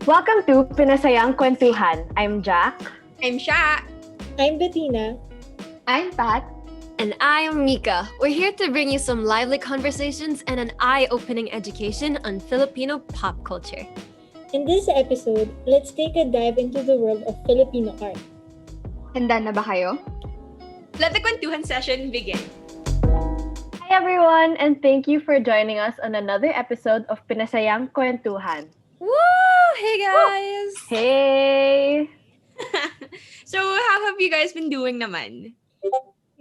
Welcome to PINASayang Kwentuhan. I'm Jack. I'm Sha. I'm Bettina. I'm Pat. And I'm Mika. We're here to bring you some lively conversations and an eye-opening education on Filipino pop culture. In this episode, let's take a dive into the world of Filipino art. Handa na ba kayo? Let the kwentuhan session begin. Hi everyone, and thank you for joining us on another episode of PINASayang Kwentuhan. Woo! Hey guys! Hey! So, how have you guys been doing naman?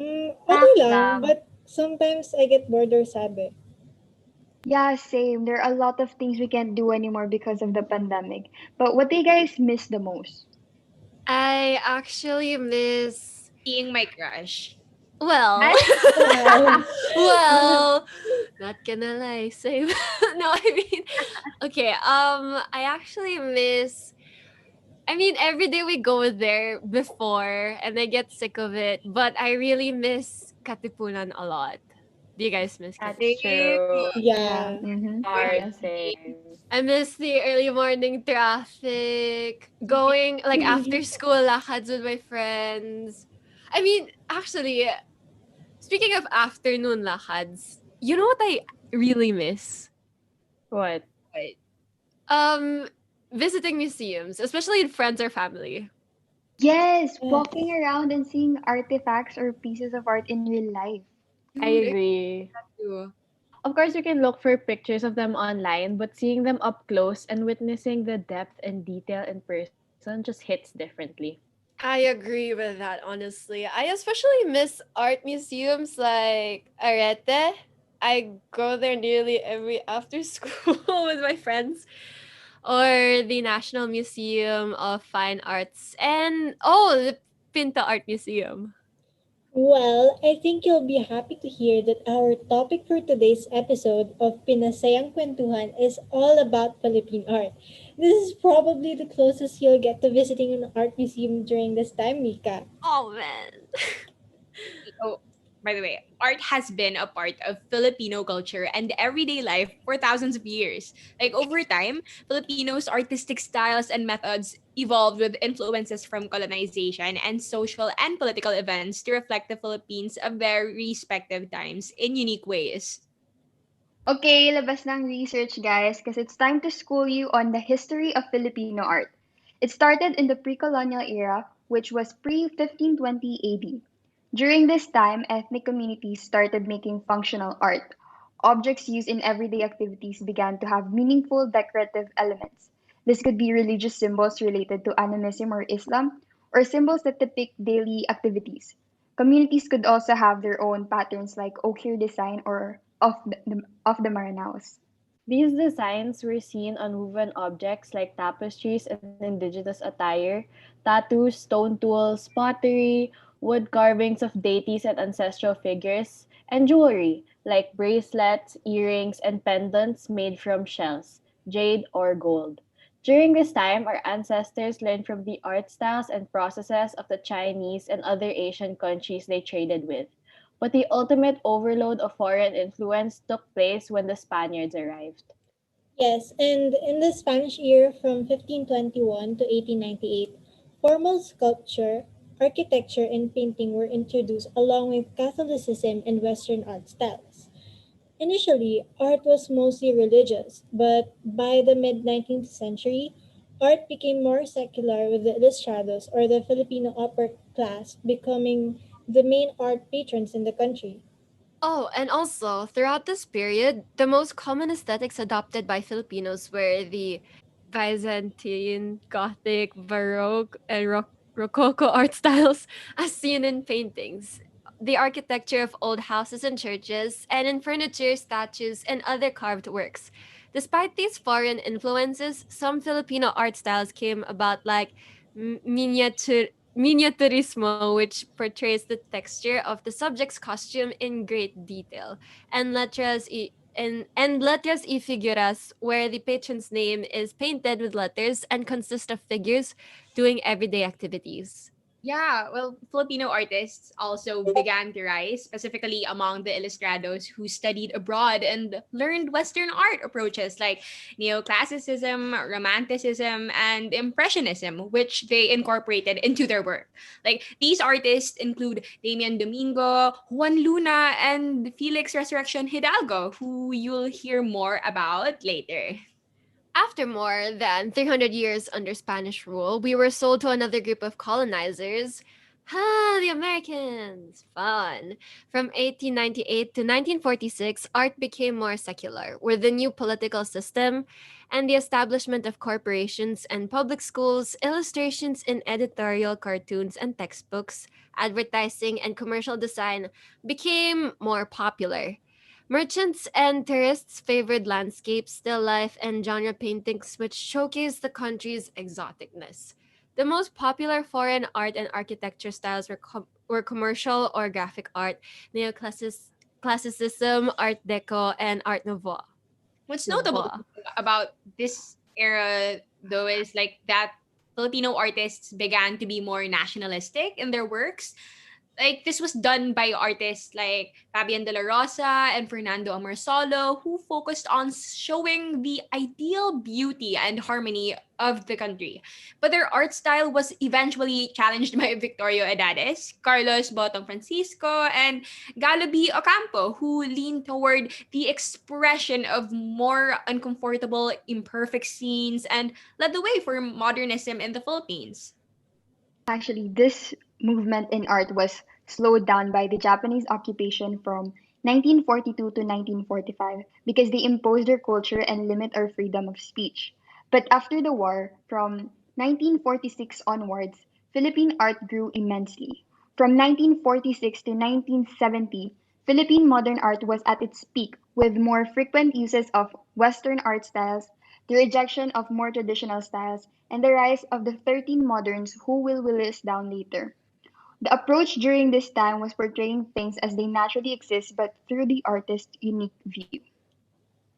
Okay lang, but sometimes I get bored or sad. Yeah, same. There are a lot of things we can't do anymore because of the pandemic. But what do you guys miss the most? I actually miss... Seeing my crush. Well, Wow. well, not gonna lie, same. No, I mean, okay, I actually miss... I mean, every day we go there before and I get sick of it, but I really miss Katipunan a lot. Do you guys miss That's Katipunan? true. Yeah. Mm-hmm. Hard same. I miss the early morning traffic, going like after school lakhats with my friends. I mean, actually, speaking of afternoon lakhats, you know what I really miss? What? Visiting museums, especially in friends or family. Yes, walking around and seeing artifacts or pieces of art in real life. I agree. Too. Of course, you can look for pictures of them online, but seeing them up close and witnessing the depth and detail in person just hits differently. I agree with that, honestly. I especially miss art museums like Arete. I go there nearly every after school with my friends. Or the National Museum of Fine Arts. And, the Pinta Art Museum. Well, I think you'll be happy to hear that our topic for today's episode of Pinasayang Kwentuhan is all about Philippine art. This is probably the closest you'll get to visiting an art museum during this time, Mika. Oh, man. Oh, by the way, art has been a part of Filipino culture and everyday life for thousands of years. Like over time, Filipinos' artistic styles and methods evolved with influences from colonization and social and political events to reflect the Philippines of their respective times in unique ways. Okay, labas ng research, guys, because it's time to school you on the history of Filipino art. It started in the pre-colonial era, which was pre-1520 AD. During this time, ethnic communities started making functional art. Objects used in everyday activities began to have meaningful decorative elements. This could be religious symbols related to animism or Islam, or symbols that depict daily activities. Communities could also have their own patterns like ochre design or of the Maranaos. These designs were seen on woven objects like tapestries and indigenous attire, tattoos, stone tools, pottery, wood carvings of deities and ancestral figures, and jewelry like bracelets, earrings, and pendants made from shells, jade, or gold. During this time, our ancestors learned from the art styles and processes of the Chinese and other Asian countries they traded with. But the ultimate overload of foreign influence took place when the Spaniards arrived. Yes, and in the Spanish era from 1521 to 1898, formal sculpture, architecture, and painting were introduced along with Catholicism and Western art styles. Initially, art was mostly religious, but by the mid 19th century, art became more secular with the ilustrados or the Filipino upper class becoming the main art patrons in the country. Oh, and also, throughout this period, the most common aesthetics adopted by Filipinos were the Byzantine, Gothic, Baroque, and Rococo art styles as seen in paintings, the architecture of old houses and churches, and in furniture, statues, and other carved works. Despite these foreign influences, some Filipino art styles came about like miniaturismo, which portrays the texture of the subject's costume in great detail, and letras y figuras, where the patron's name is painted with letters and consist of figures doing everyday activities. Yeah, well, Filipino artists also began to rise, specifically among the ilustrados who studied abroad and learned Western art approaches like neoclassicism, romanticism, and impressionism, which they incorporated into their work. Like these artists include Damian Domingo, Juan Luna, and Felix Resurrection Hidalgo, who you'll hear more about later. After more than 300 years under Spanish rule, we were sold to another group of colonizers. The Americans! Fun. From 1898 to 1946, art became more secular, with the new political system and the establishment of corporations and public schools, illustrations in editorial cartoons and textbooks, advertising, and commercial design became more popular. Merchants and tourists favored landscapes, still life, and genre paintings which showcase the country's exoticness. The most popular foreign art and architecture styles were commercial or graphic art, classicism, Art Deco, and Art Nouveau. What's notable Nouveau. about this era, though, is like that Filipino artists began to be more nationalistic in their works. Like this was done by artists like Fabian de la Rosa and Fernando Amarsolo, who focused on showing the ideal beauty and harmony of the country. But their art style was eventually challenged by Victorio Edades, Carlos Botong Francisco, and Galobi Ocampo, who leaned toward the expression of more uncomfortable, imperfect scenes and led the way for modernism in the Philippines. Actually, this movement in art was slowed down by the Japanese occupation from 1942 to 1945 because they imposed their culture and limit our freedom of speech. But after the war, from 1946 onwards, Philippine art grew immensely. From 1946 to 1970, Philippine modern art was at its peak with more frequent uses of Western art styles, the rejection of more traditional styles, and the rise of the 13 moderns who will list down later. The approach during this time was portraying things as they naturally exist but through the artist's unique view.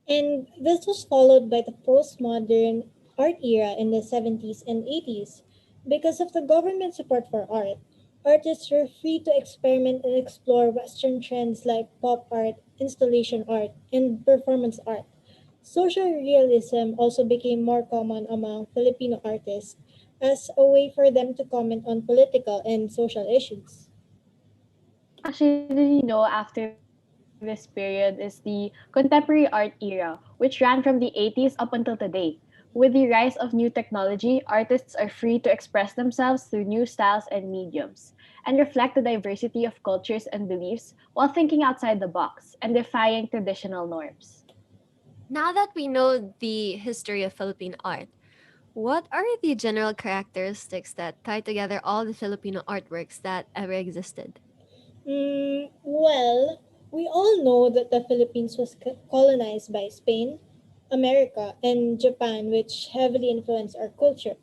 And this was followed by the postmodern art era in the 70s and 80s. Because of the government support for art, artists were free to experiment and explore Western trends like pop art, installation art, and performance art. Social realism also became more common among Filipino artists as a way for them to comment on political and social issues. Actually, after this period is the contemporary art era, which ran from the 80s up until today. With the rise of new technology, artists are free to express themselves through new styles and mediums, and reflect the diversity of cultures and beliefs while thinking outside the box and defying traditional norms. Now that we know the history of Philippine art, what are the general characteristics that tie together all the Filipino artworks that ever existed? Well, we all know that the Philippines was colonized by Spain, America, and Japan, which heavily influenced our culture.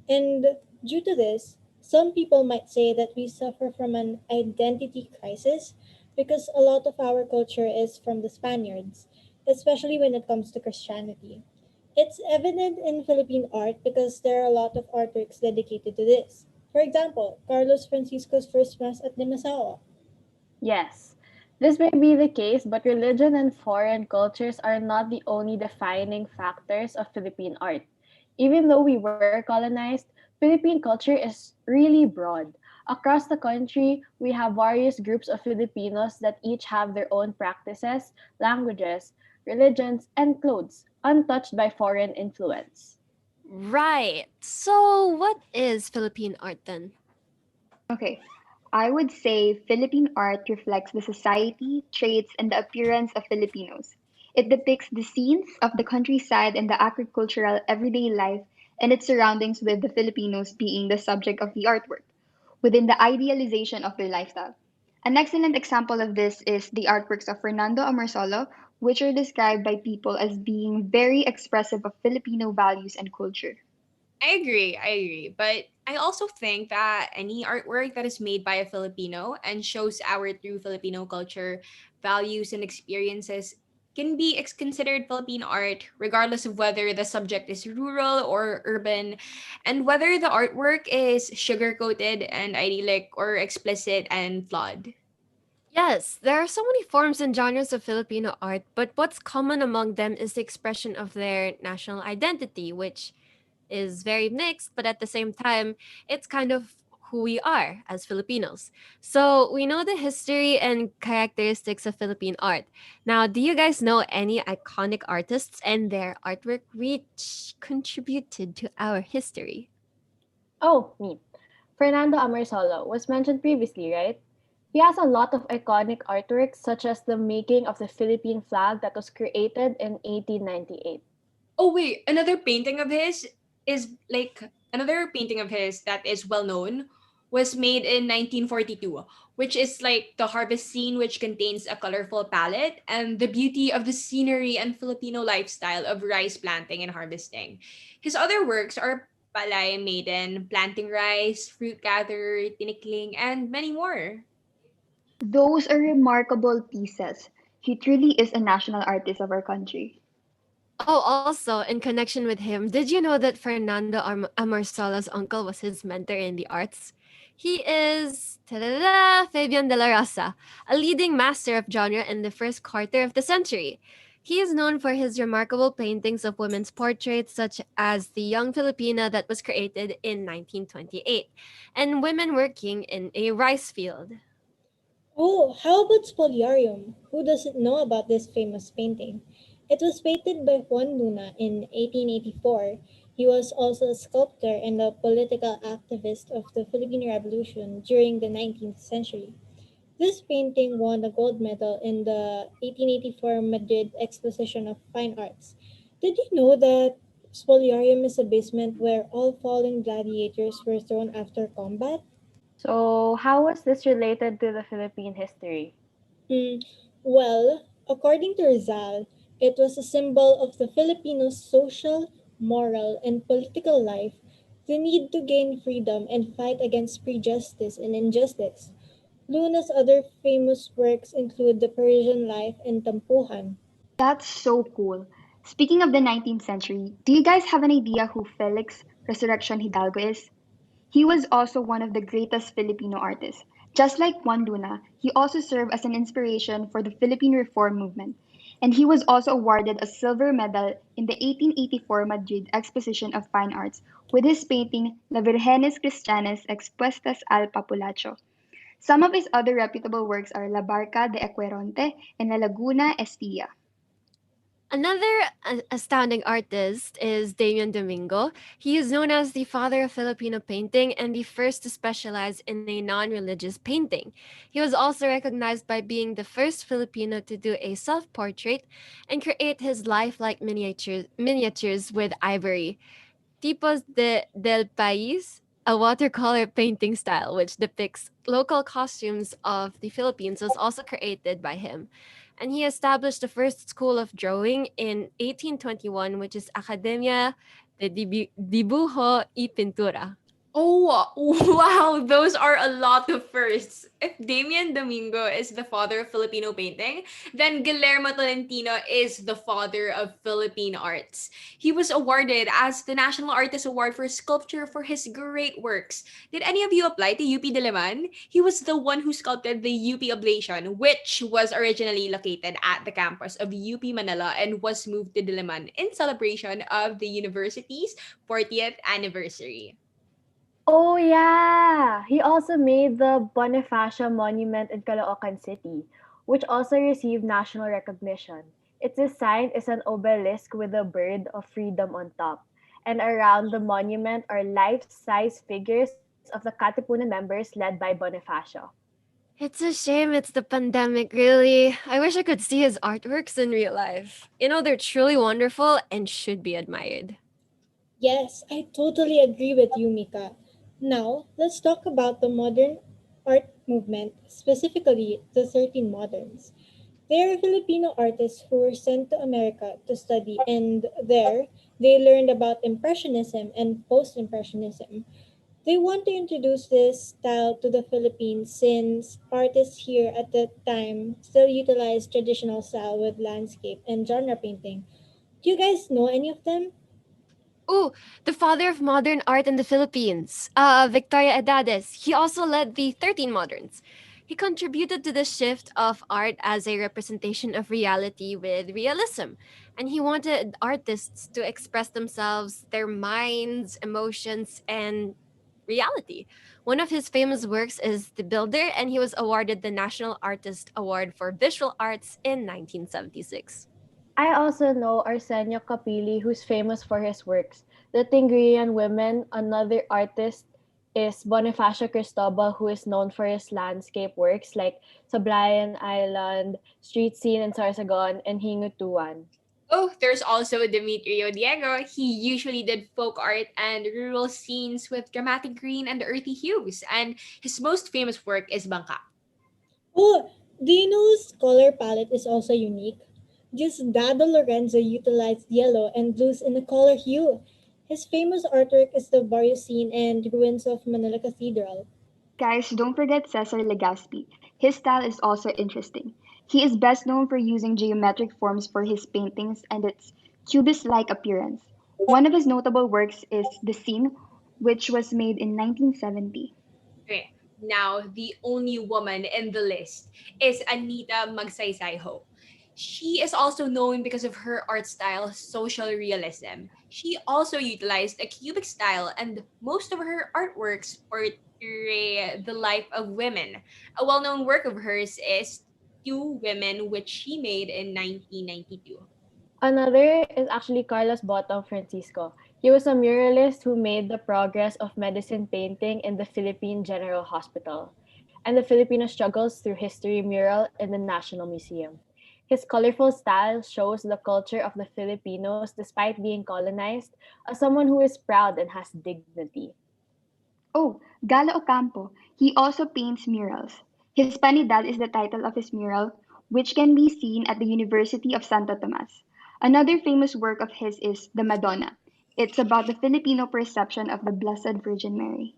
And due to this, some people might say that we suffer from an identity crisis because a lot of our culture is from the Spaniards, especially when it comes to Christianity. It's evident in Philippine art because there are a lot of artworks dedicated to this. For example, Carlos Francisco's first Mass at Limasawa. Yes, this may be the case, but religion and foreign cultures are not the only defining factors of Philippine art. Even though we were colonized, Philippine culture is really broad. Across the country, we have various groups of Filipinos that each have their own practices, languages, religions, and clothes, untouched by foreign influence. Right. So, what is Philippine art then? Okay, I would say Philippine art reflects the society, traits, and the appearance of Filipinos. It depicts the scenes of the countryside and the agricultural everyday life and its surroundings, with the Filipinos being the subject of the artwork, within the idealization of their lifestyle. An excellent example of this is the artworks of Fernando Amarsolo, which are described by people as being very expressive of Filipino values and culture. I agree. But I also think that any artwork that is made by a Filipino and shows our true Filipino culture, values, and experiences can be considered Philippine art, regardless of whether the subject is rural or urban, and whether the artwork is sugar coated and idyllic or explicit and flawed. Yes, there are so many forms and genres of Filipino art, but what's common among them is the expression of their national identity, which is very mixed, but at the same time, it's kind of who we are as Filipinos. So we know the history and characteristics of Philippine art. Now, do you guys know any iconic artists and their artwork which contributed to our history? Oh, me. Fernando Amorsolo was mentioned previously, right? He has a lot of iconic artworks, such as the making of the Philippine flag that was created in 1898. Oh wait, another painting of his that is well known was made in 1942, which is like the harvest scene, which contains a colorful palette and the beauty of the scenery and Filipino lifestyle of rice planting and harvesting. His other works are Palay Maiden, Planting Rice, Fruit Gatherer, Tinikling, and many more. Those are remarkable pieces. He truly is a national artist of our country. Oh, also, in connection with him, did you know that Fernando Amorsolo's uncle was his mentor in the arts? He is ta-da-da, Fabian de la Rosa, a leading master of genre in the first quarter of the century. He is known for his remarkable paintings of women's portraits, such as the young Filipina that was created in 1928, and women working in a rice field. Oh, how about Spoliarium? Who doesn't know about this famous painting? It was painted by Juan Luna in 1884. He was also a sculptor and a political activist of the Philippine Revolution during the 19th century. This painting won a gold medal in the 1884 Madrid Exposition of Fine Arts. Did you know that Spoliarium is a basement where all fallen gladiators were thrown after combat? So, how was this related to the Philippine history? Hmm. Well, according to Rizal, it was a symbol of the Filipino social, moral, and political life, the need to gain freedom and fight against prejudice and injustice. Luna's other famous works include The Parisian Life and Tampuhan. That's so cool. Speaking of the 19th century, do you guys have an idea who Felix Resurrection Hidalgo is? He was also one of the greatest Filipino artists. Just like Juan Luna, he also served as an inspiration for the Philippine Reform movement. And he was also awarded a silver medal in the 1884 Madrid Exposition of Fine Arts with his painting La Virgenes Cristianas Expuestas al Populacho. Some of his other reputable works are La Barca de Equeronte and La Laguna Estilla. Another astounding artist is Damian Domingo. He is known as the father of Filipino painting and the first to specialize in a non religious painting. He was also recognized by being the first Filipino to do a self portrait and create his lifelike miniatures with ivory. Del País, a watercolor painting style which depicts local costumes of the Philippines, was also created by him. And he established the first school of drawing in 1821, which is Academia de Dibujo y Pintura. Oh, wow, those are a lot of firsts. If Damian Domingo is the father of Filipino painting, then Guillermo Tolentino is the father of Philippine arts. He was awarded as the National Artist Award for Sculpture for his great works. Did any of you apply to UP Diliman? He was the one who sculpted the UP Oblation, which was originally located at the campus of UP Manila and was moved to Diliman in celebration of the university's 40th anniversary. Oh, yeah! He also made the Bonifacio Monument in Caloocan City, which also received national recognition. Its design is an obelisk with a bird of freedom on top, and around the monument are life-size figures of the Katipunan members led by Bonifacio. It's a shame it's the pandemic, really. I wish I could see his artworks in real life. They're truly wonderful and should be admired. Yes, I totally agree with you, Mika. Now, let's talk about the modern art movement, specifically the 13 moderns. They are Filipino artists who were sent to America to study, and there they learned about Impressionism and Post Impressionism. They want to introduce this style to the Philippines since artists here at the time still utilize traditional style with landscape and genre painting. Do you guys know any of them? Ooh, the father of modern art in the Philippines, Victoria Edades. He also led the 13 Moderns. He contributed to the shift of art as a representation of reality with realism. And he wanted artists to express themselves, their minds, emotions, and reality. One of his famous works is The Builder, and he was awarded the National Artist Award for Visual Arts in 1976. I also know Arsenio Capili, who's famous for his works. The Tingrian Women, another artist, is Bonifacio Cristobal, who is known for his landscape works like Sablayan Island, Street Scene in Sorsogon, and Hingutuan. Oh, there's also Demetrio Diego. He usually did folk art and rural scenes with dramatic green and earthy hues, and his most famous work is Bangka. Oh, Dino's color palette is also unique. Diosdado Lorenzo utilized yellow and blues in a color hue. His famous artwork is the barrio scene and ruins of Manila Cathedral. Guys, don't forget Cesar Legaspi. His style is also interesting. He is best known for using geometric forms for his paintings and its cubist like appearance. One of his notable works is The Scene, which was made in 1970. Okay. Now, the only woman in the list is Anita Magsaysayho. She is also known because of her art style, social realism. She also utilized a cubic style, and most of her artworks portray the life of women. A well known work of hers is Two Women, which she made in 1992. Another is actually Carlos Botong Francisco. He was a muralist who made the progress of medicine painting in the Philippine General Hospital and the Filipino struggles through history mural in the National Museum. His colorful style shows the culture of the Filipinos despite being colonized as someone who is proud and has dignity. Oh, Gala Ocampo. He also paints murals. Hispanidad is the title of his mural, which can be seen at the University of Santo Tomas. Another famous work of his is The Madonna. It's about the Filipino perception of the Blessed Virgin Mary.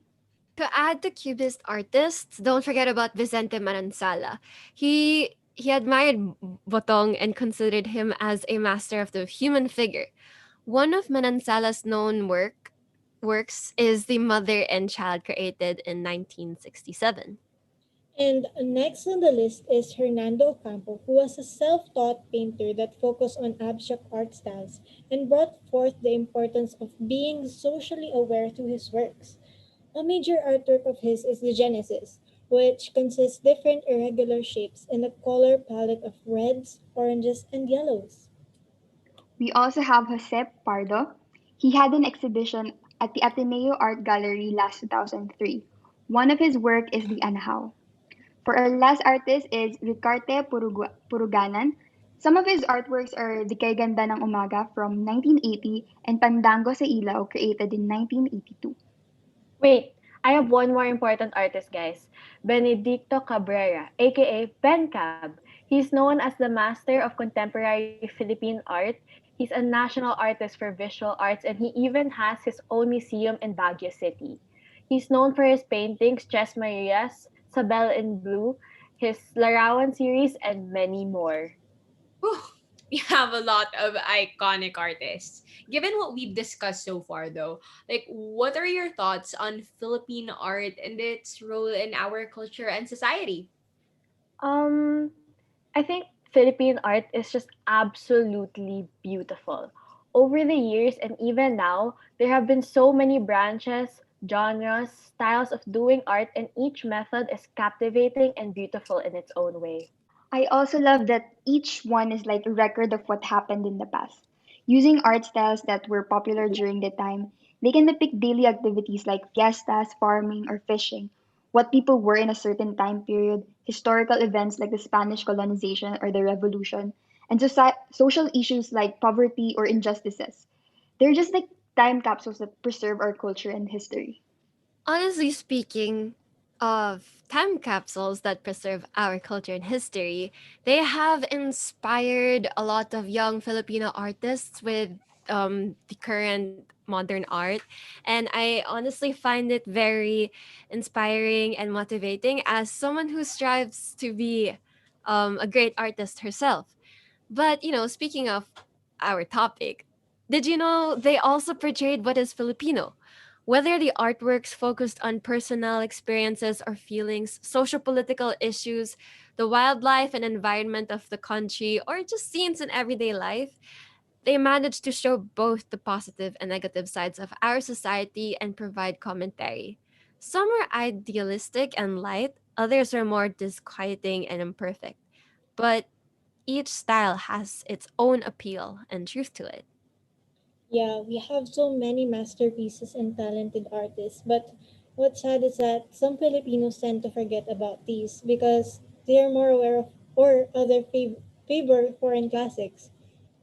To add to Cubist artists, don't forget about Vicente Manansala. He admired Botong and considered him as a master of the human figure. One of Manansala's known works is The Mother and Child created in 1967. And next on the list is Hernando Ocampo, who was a self-taught painter that focused on abstract art styles and brought forth the importance of being socially aware through his works. A major artwork of his is the Genesis, which consists different irregular shapes in a color palette of reds, oranges, and yellows. We also have Jose Pardo. He had an exhibition at the Ateneo Art Gallery last 2003. One of his work is the Anahaw. For our last artist is Ricarte Puruganan. Some of his artworks are Di Kay Ganda ng Umaga from 1980 and Pandango sa Ilaw created in 1982. Wait, I have one more important artist, guys. Benedicto Cabrera, aka Ben Cab. He's known as the master of contemporary Philippine art. He's a national artist for visual arts and he even has his own museum in Baguio City. He's known for his paintings Tres Marias, Sabel in Blue, his Larawan series, and many more. Whew, we have a lot of iconic artists. Given what we've discussed so far, though, like, what are your thoughts on Philippine art and its role in our culture and society? Um, I think Philippine art is just absolutely beautiful. Over the years and even now, there have been so many branches, genres, styles of doing art, and each method is captivating and beautiful in its own way. I also love that each one is like a record of what happened in the past. Using art styles that were popular during the time, they can depict daily activities like fiestas, farming, or fishing, what people were in a certain time period, historical events like the Spanish colonization or the revolution, and social issues like poverty or injustices. They're just like time capsules that preserve our culture and history. Honestly speaking, of time capsules that preserve our culture and history, they have inspired a lot of young Filipino artists with the current modern art. And I honestly find it very inspiring and motivating as someone who strives to be a great artist herself. But, speaking of our topic, did you know they also portrayed what is Filipino? Whether the artworks focused on personal experiences or feelings, social political issues, the wildlife and environment of the country, or just scenes in everyday life, they managed to show both the positive and negative sides of our society and provide commentary. Some were idealistic and light, others were more disquieting and imperfect. But each style has its own appeal and truth to it. Yeah, we have so many masterpieces and talented artists, but what's sad is that some Filipinos tend to forget about these because they are more aware of or other favor foreign classics.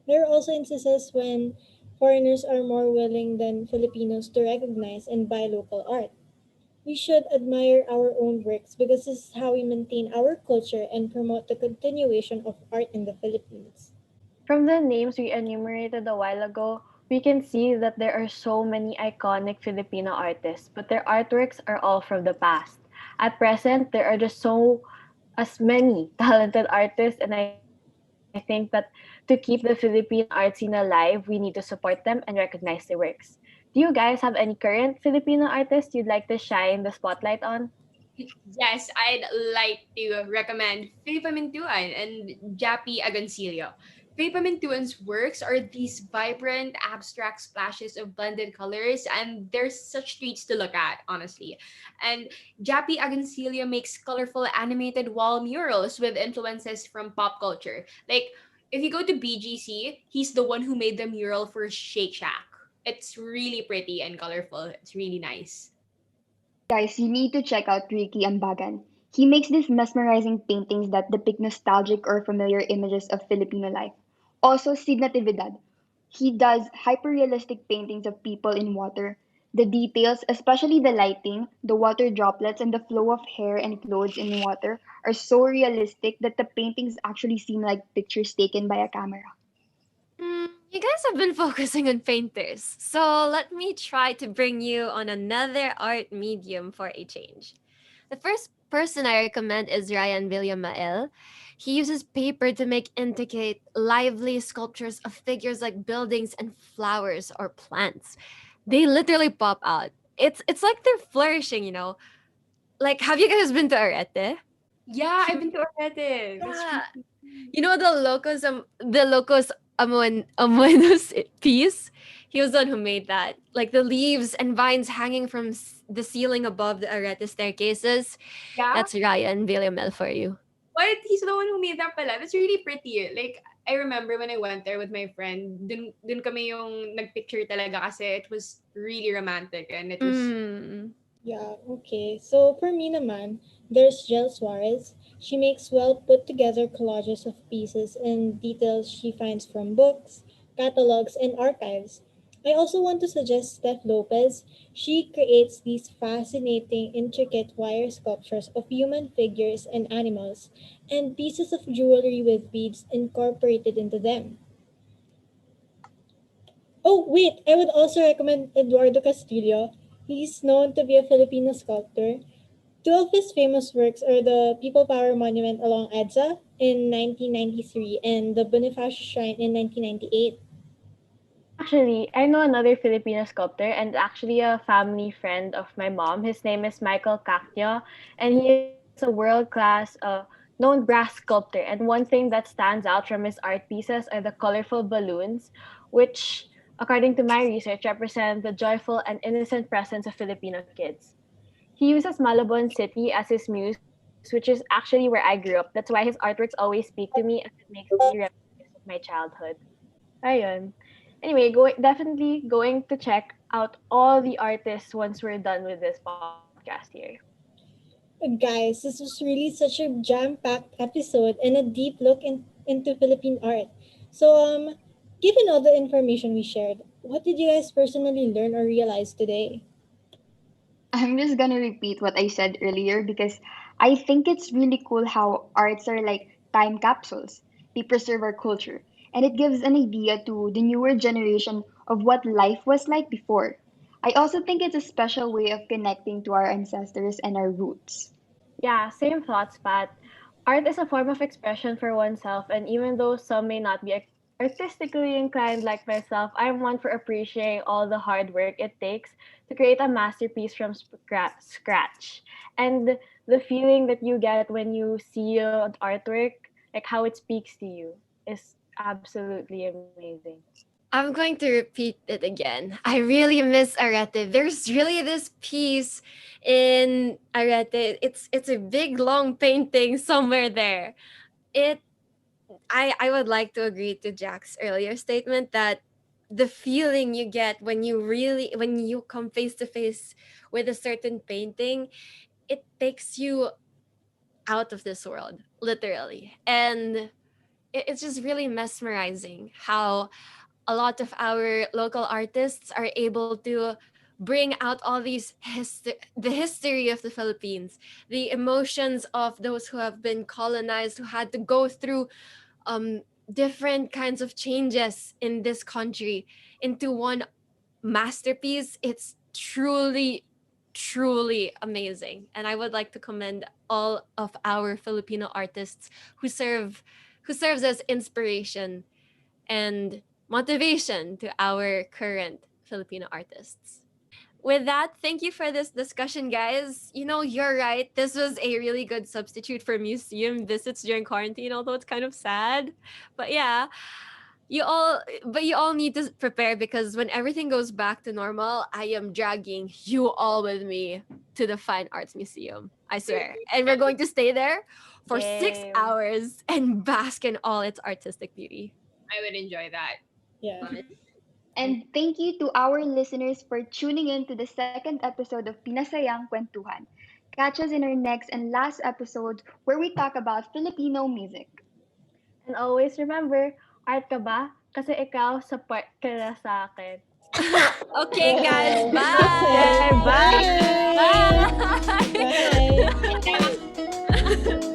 There are also instances when foreigners are more willing than Filipinos to recognize and buy local art. We should admire our own works because this is how we maintain our culture and promote the continuation of art in the Philippines. From the names we enumerated a while ago, we can see that there are so many iconic Filipino artists, but their artworks are all from the past. At present, there are just so as many talented artists, and I think that to keep the Filipino art scene alive, we need to support them and recognize their works. Do you guys have any current Filipino artists you'd like to shine the spotlight on? Yes, I'd like to recommend Filipa Mintuan and Jappy Agoncillo. Filipa Mintuan's works are these vibrant, abstract splashes of blended colors, and they're such treats to look at, honestly. And Jappy Agoncillo makes colorful animated wall murals with influences from pop culture. Like, if you go to BGC, he's the one who made the mural for Shake Shack. It's really pretty and colorful. It's really nice. Guys, you need to check out Ricky Ambagan. He makes these mesmerizing paintings that depict nostalgic or familiar images of Filipino life. Also, Sid Natividad. He does hyper-realistic paintings of people in water. The details, especially the lighting, the water droplets, and the flow of hair and clothes in water, are so realistic that the paintings actually seem like pictures taken by a camera. You guys have been focusing on painters, so let me try to bring you on another art medium for a change. The first person I recommend is Ryan Villamael. He uses paper to make intricate, lively sculptures of figures like buildings and flowers or plants. They literally pop out. It's like they're flourishing. Like, have you guys been to Arete? Yeah, I've been to Arete. That's Yeah. really You know the Locos Amuenos piece? He was the one who made that. Like the leaves and vines hanging from the ceiling above the Arete staircases. yeah. That's Ryan Villamel for you. What? He's the one who made that pala. That's really pretty. Like, I remember when I went there with my friend, dun kami yung nagpicture talaga kasi it was really romantic and it was Mm. Yeah, okay. So for me naman, there's Jel Suarez. She makes well put together collages of pieces and details she finds from books, catalogs, and archives. I also want to suggest Steph Lopez. She creates these fascinating, intricate wire sculptures of human figures and animals, and pieces of jewelry with beads incorporated into them. Oh, wait, I would also recommend Eduardo Castillo. He's known to be a Filipino sculptor. Two of his famous works are the People Power Monument along EDSA in 1993 and the Bonifacio Shrine in 1998. Actually, I know another Filipino sculptor and actually a family friend of my mom. His name is Michael Cacchio, and he is a world-class known brass sculptor. And one thing that stands out from his art pieces are the colorful balloons, which, according to my research, represent the joyful and innocent presence of Filipino kids. He uses Malabon City as his muse, which is actually where I grew up. That's why his artworks always speak to me, as it makes me reminisce of my childhood. Ayun. Anyway, definitely going to check out all the artists once we're done with this podcast here. Guys, this was really such a jam-packed episode and a deep look into Philippine art. So, given all the information we shared, what did you guys personally learn or realize today? I'm just gonna repeat what I said earlier because I think it's really cool how arts are like time capsules. They preserve our culture. and it gives an idea to the newer generation of what life was like before. I also think it's a special way of connecting to our ancestors and our roots. Yeah, same thoughts, Pat. Art is a form of expression for oneself, and even though some may not be artistically inclined like myself, I'm one for appreciating all the hard work it takes to create a masterpiece from scratch. And the feeling that you get when you see an artwork, like how it speaks to you, is absolutely amazing. I'm going to repeat it again. I really miss Arete. There's really this piece in Arete. It's a big long painting somewhere there. It I would like to agree to Jack's earlier statement that the feeling you get when you come face to face with a certain painting, it takes you out of this world, literally. And it's just really mesmerizing how a lot of our local artists are able to bring out all these the history of the Philippines, the emotions of those who have been colonized, who had to go through different kinds of changes in this country into one masterpiece. It's truly amazing, and I would like to commend all of our Filipino artists who serves as inspiration and motivation to our current Filipino artists. With that, thank you for this discussion, guys. You know, you're right. This was a really good substitute for museum visits during quarantine, although it's kind of sad. But yeah, you all need to prepare because when everything goes back to normal, I am dragging you all with me to the Fine Arts Museum. I swear. And we're going to stay there for 6 Game. hours and bask in all its artistic beauty. I would enjoy that. Yeah. And thank you to our listeners for tuning in to the second episode of Pinasayang Kwentuhan. Catch us in our next and last episode where we talk about Filipino music. And always remember, art ka ba? Kasi ikaw, support ka na sa akin. Okay, guys, Wow. bye. Okay. Bye! Bye. Bye. Bye.